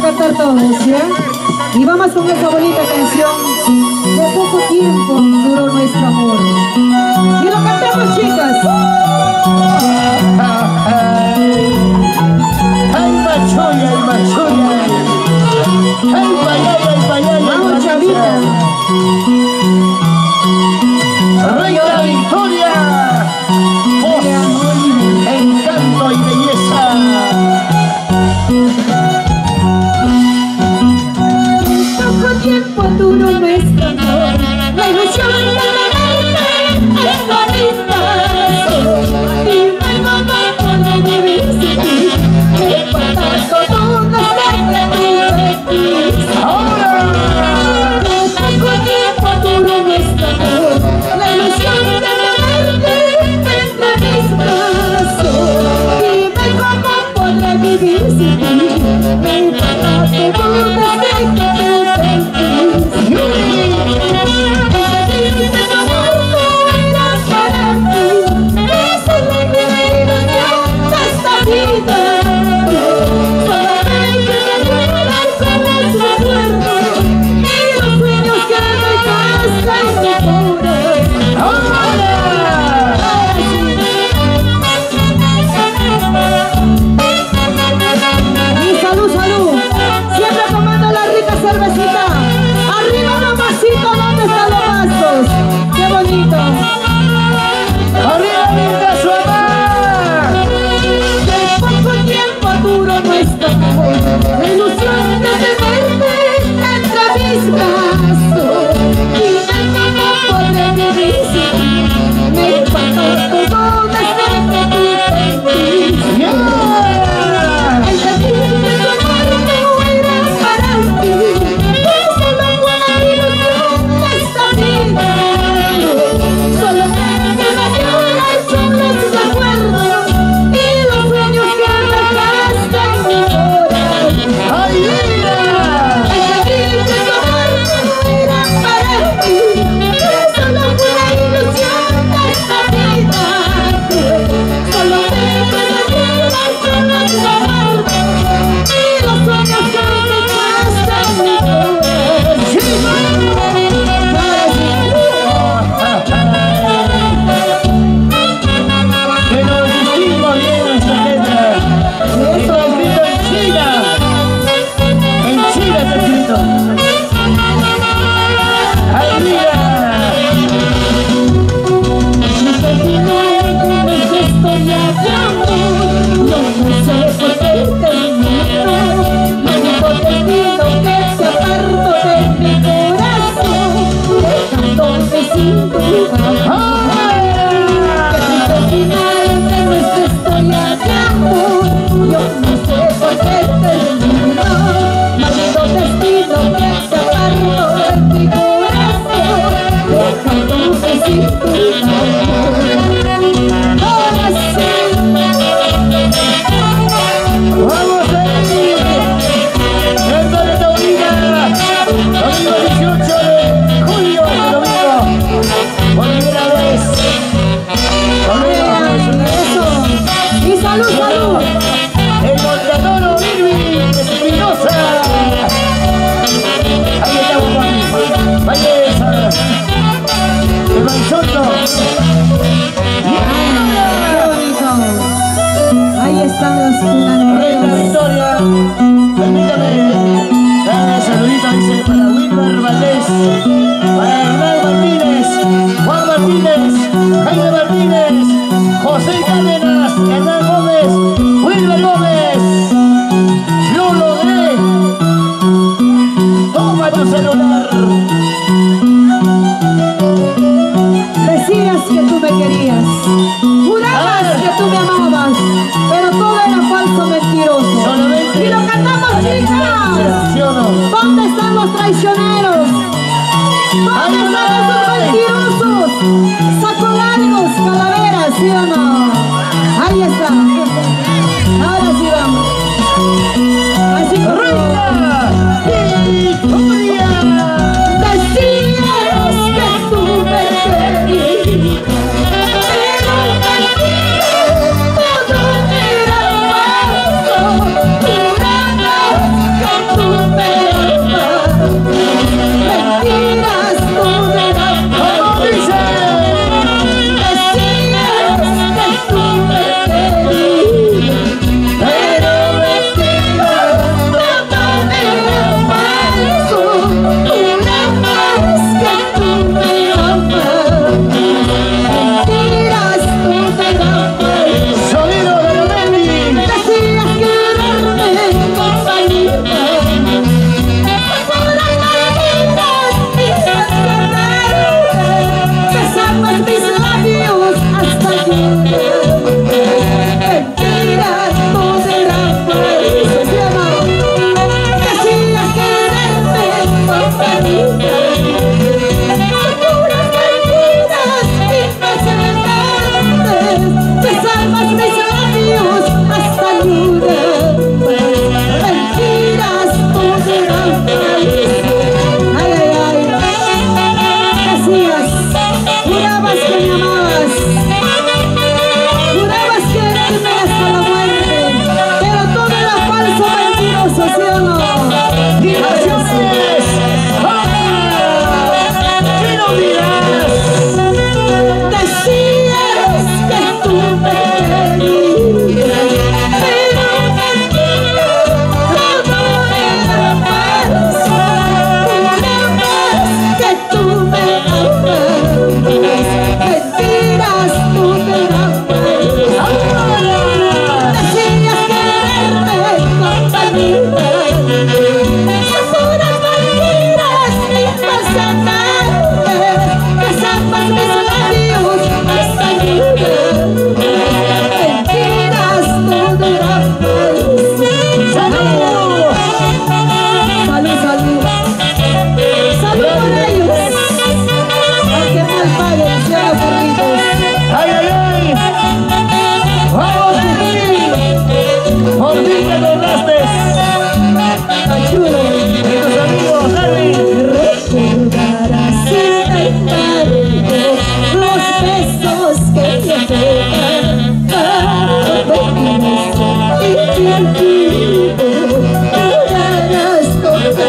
cantar todos, ¿ya? Y vamos con esta bonita canción de poco tiempo duró nuestro amor. Y lo cantamos, chicas. ¡Ay, machulla, ay, machulla! ¡Ay, payay, ay, payay! Vamos, chavita. ¡Reina Victoria! ¡Voz, encanto y belleza! Poco tiempo duró nuestro amor, la ilusión de tenerte en la vista. Dime cómo puedo vivir sin ti, me falta todo un secreto. ¡Ahora! Poco tiempo duró nuestro amor, la ilusión de tenerte entre mis brazos. Dime cómo podré vivir sin ti, me falta todo un secreto. Reina Victoria, permítame dar un saludito, dice, para Wilmer Valdés, para Hernán Martínez, Juan Martínez, Jaime Martínez, José Cárdenas, Hernán Gómez, Wilmer Gómez, Lulo D. Toma tu celular. Decías que tú me querías, jurabas que tú me amabas, pero todo era falso, mentiroso. Solamente Y lo cantamos, chicas. ¿Dónde están los traicioneros? ¿Dónde están esos mentirosos? Saco largos, calaveras, ¿sí o no? Ahí está. Ahora sí vamos. Así como Reina Victoria. decías que tú me querías, pero mentira, todo era falso. Jurabas que tú besos que te acercan para llorarás conmigo.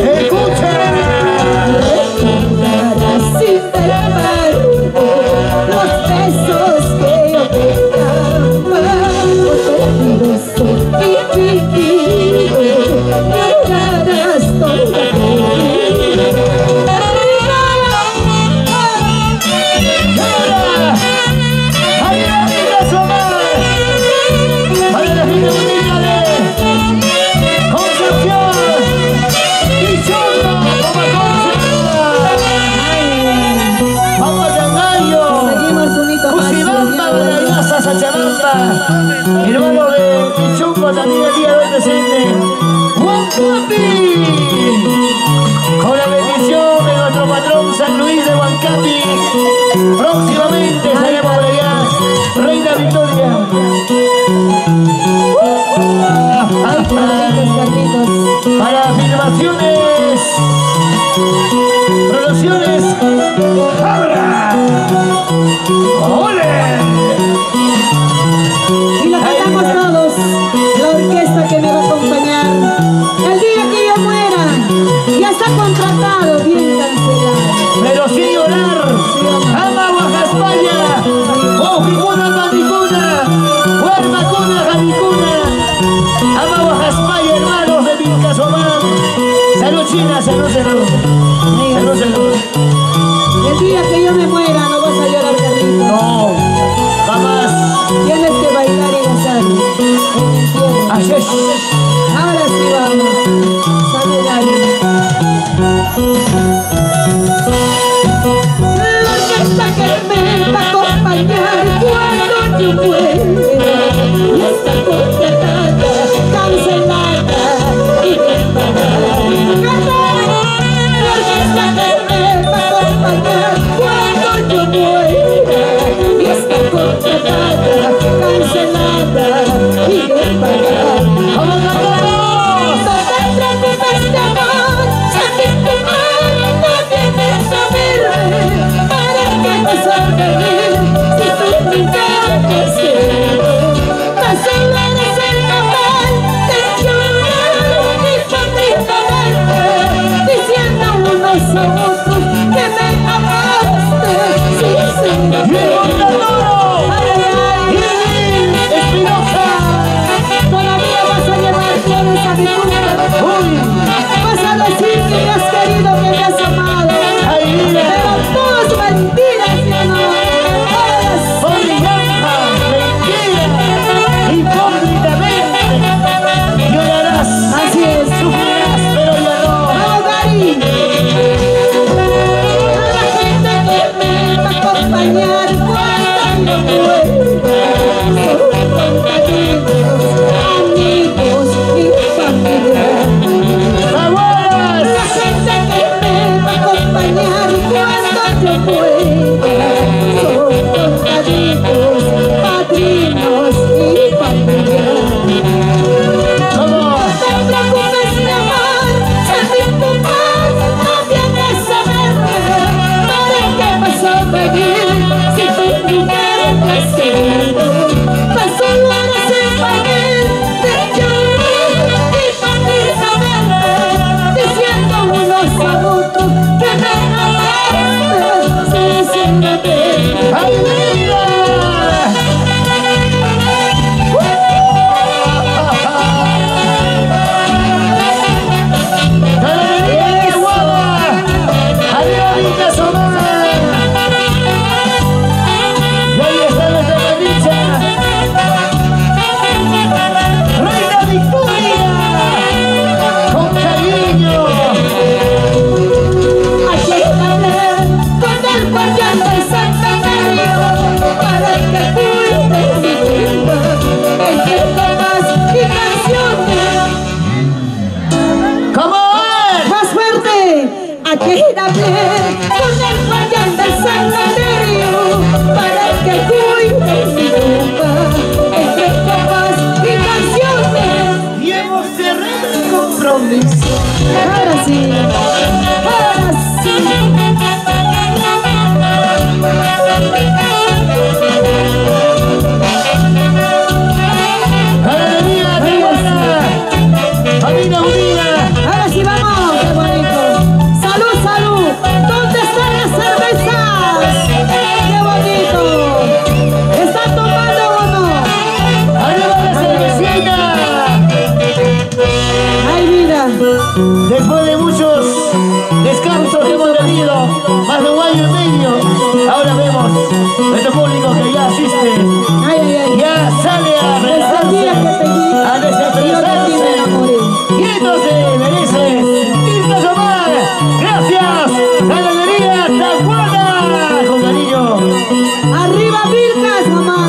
Escucha. Recordarás sin embargo los besos que yo te daba por mi beso infinito. Llorarás conmigo. Hermano de Pichungo también el día de hoy presente, Juan Capi, con la bendición de nuestro patrón San Luis de Huancapi. Próximamente estaremos por allá, Reina Victoria. Para filmaciones, producciones, ¡abra! ¡Ole! Y lo cantamos todos, la orquesta que me va a acompañar. El día que yo muera, ya está contratado, bien cancelado. Pero sin llorar, ama Guajaspaya, Ojicuna, Manicuna, Huermacuna, Janicuna, ama Guajaspaya, hermanos de Pincasomán. Salud China, salud, salud. Salud, salud. El día que yo me muera, no vas a llorar, Carlitos. No, jamás. Tienes que bailar y gozar en el cielo. Así es. Ahora sí vamos. Sale Dari. La orquesta que me va a acompañar cuando yo muera ya está contratada, cancelada y preparada. La orquesta que me va a acompañar cuando yo muera ya está contratada, cancelada y preparada. ¡Vamos, vamos! Ayer hablé con el guardián del Centenario. nuestro público que ya asiste, Ay, ay, ay. ya sale a Desde el día que te vi, a yo de ti desestresarse. me enamoré. Y entonces mereces mil pesos más. Gracias, Ganadería Tahuana, con cariño. Arriba Vilcas, mamá.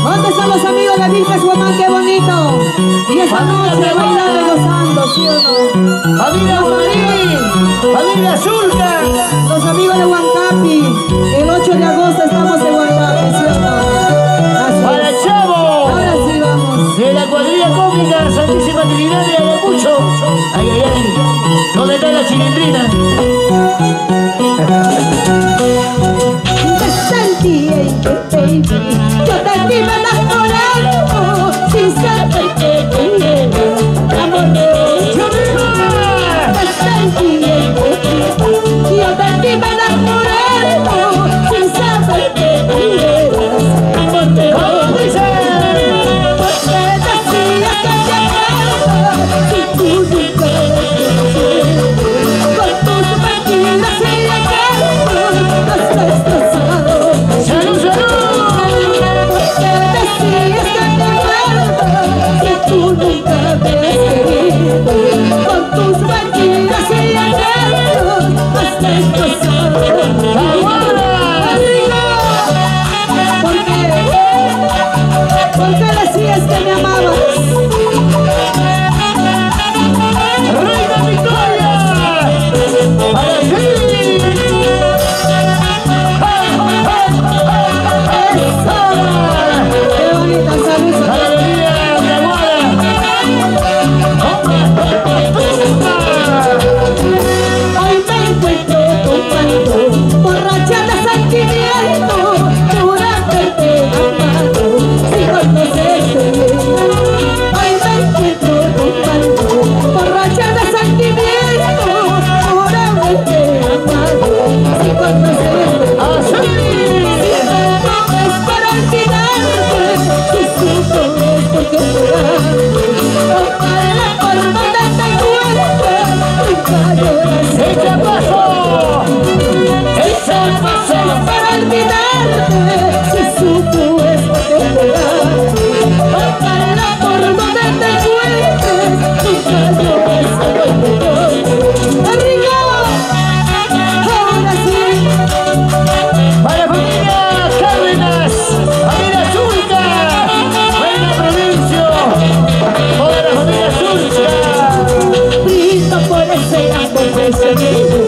¿Dónde están los amigos de Vilcas, mamá? ¡Qué bonito! Y esta noche bailando y gozando, ¿sí o no? Familia Guamarí, familia Zulca. Los amigos de Huancapi. El 8 de agosto estamos en Huancapi, ¿sí o no? Así Para es. Chavo, Ahora sí vamos. de la cuadrilla cómica Santísima Trinidad de Ayacucho. Ay, ay, ay, ¿dónde está la chilindrina? Desde el día en que te vi, yo de ti me enamoré, sin saber que tú eras amor mío. ¡Yo vivo! Desde el día en que te vi, yo de ti me enamoré, sin saber que tú eras amor mío. ¿Cómo dice? Porque decías que te amaba, si tú nunca me con tus mentiras y engaños has destrozado. ¡Salud, salud! Porque decías que te amaba, si tú nunca me has querido, con tus mentiras y engaños has destrozado. ¡Tahuana! ¿Por qué decías que me amabas? ¡Reina Victoria! ¡Para ti! ¡Qué bonita salud! ¡Ganadería Hoy me encuentro tomando, borracha de sentimiento, por haberte amado, sin conocerte bien. Hoy me encuentro tomando, borracha de sentimiento, por haberte amado, sin conocerte bien. No es para olvidarte, si supo es porque te amo. Para la forma de te encuentro, nunca lloras. ¡Echa paso! ¡Echa paso! Para olvidarte, si supo es porque te amo. Para la forma de te encuentres, nunca lloras. ¡Arriba! Ahora sí. ¡Para la familia Cárdenas! ¡Familia Zulca! ¡Reina Provincia! ¡Toda la familia Zulca! Brindo por ese amor perseguido,